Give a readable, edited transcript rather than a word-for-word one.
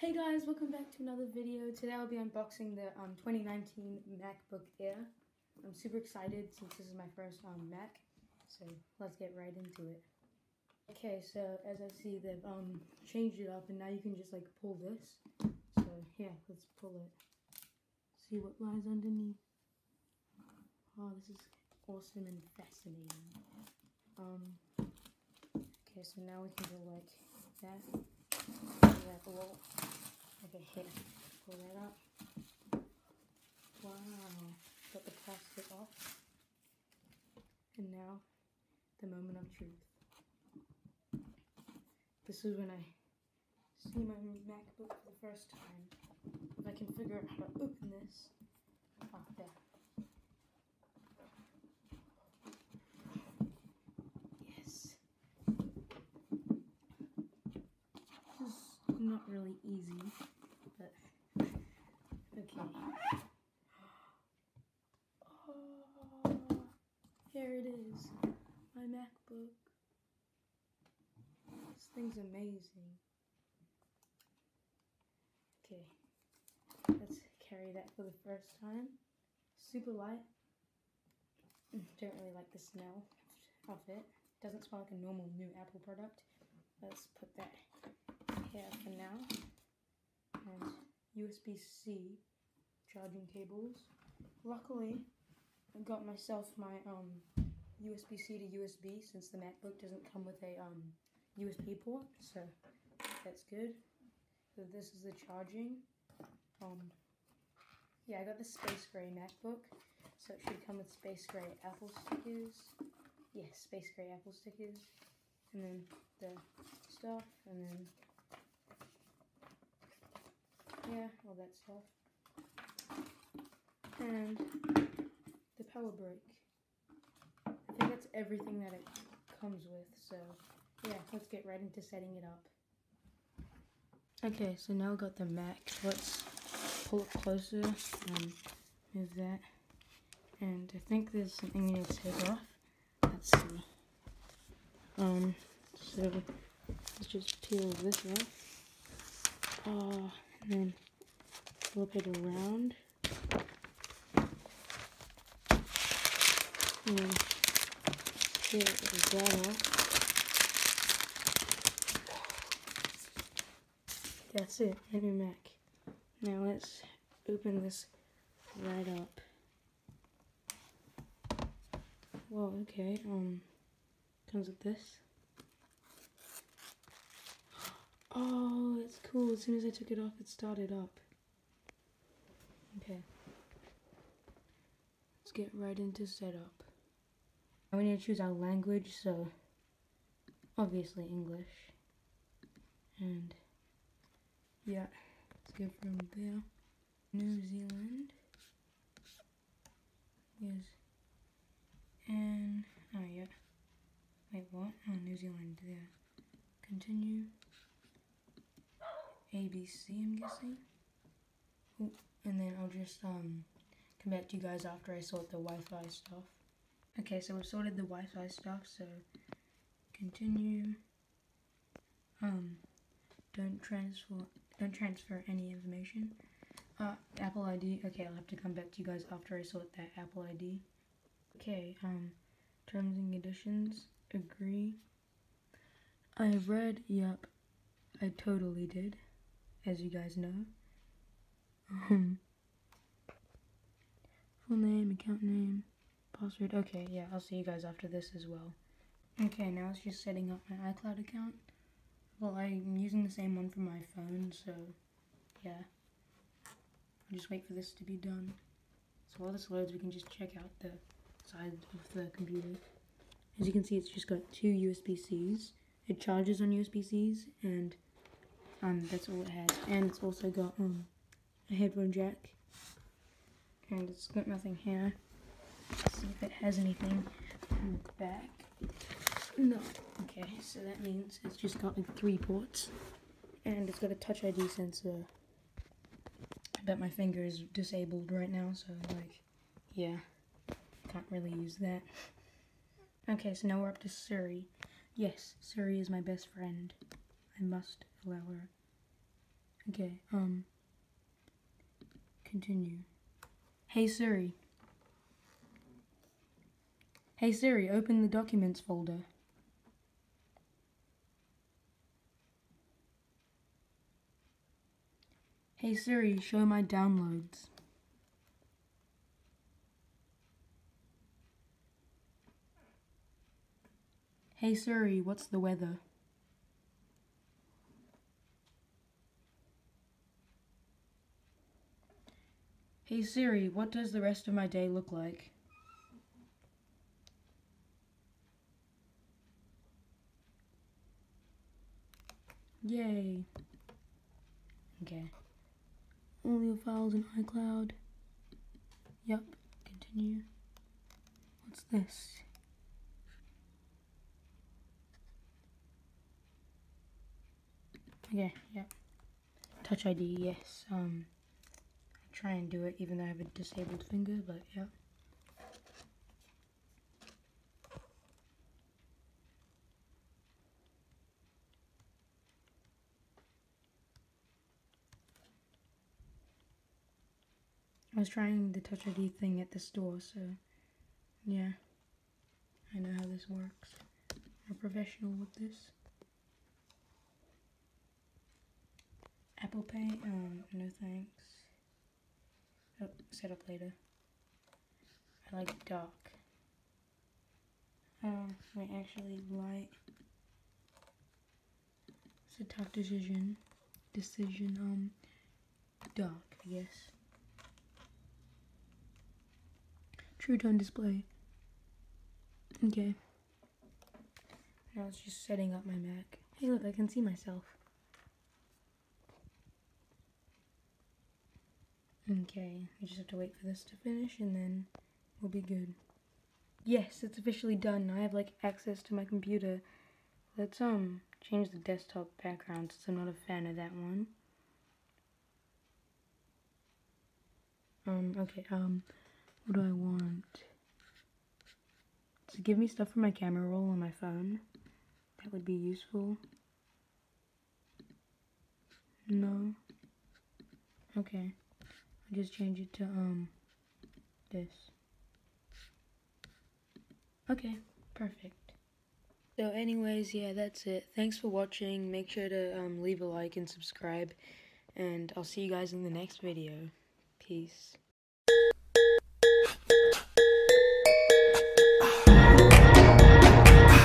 Hey guys, welcome back to another video. Today I'll be unboxing the 2019 MacBook Air. I'm super excited since this is my first Mac, so let's get right into it. Okay, so as I see they've changed it up and now you can just like pull this. So yeah, let's pull it. See what lies underneath. Oh, this is awesome and fascinating. Okay, so now we can go like that. Okay, here, pull that up. Wow, got the plastic off. And now, the moment of truth. This is when I see my MacBook for the first time. If I can figure out how to open this. Oh, there. Yes. This is not really easy, but okay. Oh, here it is, my MacBook. This thing's amazing. Okay, let's carry that for the first time. Super light. Don't really like the smell of it. Doesn't smell like a normal new Apple product. Let's put that here for now. And USB-C charging cables. Luckily, I got myself my USB-C to USB since the MacBook doesn't come with a USB port, so that's good. So this is the charging. Yeah, I got the space gray MacBook, so it should come with space gray Apple stickers. Yeah, space gray Apple stickers, and then the stuff, and then yeah, all that stuff, and the power brick. I think that's everything that it comes with, so yeah, let's get right into setting it up. Okay, so now I've got the Mac. Let's pull it closer and move that. And I think there's something we need to take off. Let's see. So let's just peel this off. And then flip it around. And then peel that off. That's it, my new Mac. Now let's open this right up. Whoa, okay, comes with this. Oh, that's cool. As soon as I took it off, it started up. Okay. Let's get right into setup. Now we need to choose our language, so obviously English. And yeah, let's go from there. New Zealand. Yes. And, oh yeah. Wait, what? Oh, New Zealand, there. Continue. ABC, I'm guessing. Ooh, and then I'll just, come back to you guys after I sort the Wi-Fi stuff. Okay, so we've sorted the Wi-Fi stuff, so continue. Don't transfer any information. Apple ID. Okay, I'll have to come back to you guys after I sort that Apple ID. Okay, terms and conditions. Agree. I've read. Yep, I totally did, as you guys know. Full name, account name, password. Okay, yeah, I'll see you guys after this as well. Okay, now it's just setting up my iCloud account. Well, I'm using the same one for my phone, so yeah. I'll just wait for this to be done. So while this loads, we can just check out the side of the computer. As you can see, it's just got two USB-Cs. It charges on USB-Cs, and that's all it has. And it's also got a headphone jack. And it's got nothing here. Let's see if it has anything in the back. No. Okay, so that means it's just got like 3 ports. And it's got a Touch ID sensor. I bet my finger is disabled right now, so like, yeah, can't really use that. Okay, so now we're up to Siri. Yes, Siri is my best friend. I must allow her. Okay, continue. Hey Siri. Hey Siri, open the documents folder. Hey Siri, show my downloads. Hey Siri, what's the weather? Hey Siri, what does the rest of my day look like? Yay. Okay. All your files in iCloud. Yep. Continue. What's this? Okay, yep. Touch ID, yes. I try and do it even though I have a disabled finger, but yeah. I was trying the Touch ID thing at the store, so yeah, I know how this works. I'm a professional with this. Apple Pay? No thanks. Oh, set up later. I like dark. Wait, actually light. It's a tough decision. Dark, I guess. True tone display. Okay. Now it's just setting up my Mac. Hey look, I can see myself. Okay, I just have to wait for this to finish and then we'll be good. Yes, it's officially done. I have like access to my computer. Let's change the desktop background since I'm not a fan of that one. Okay, what do I want? To give me stuff for my camera roll on my phone. That would be useful. No. Okay. I'll just change it to this. Okay, perfect. So anyways, yeah, that's it. Thanks for watching. Make sure to leave a like and subscribe, and I'll see you guys in the next video. Peace.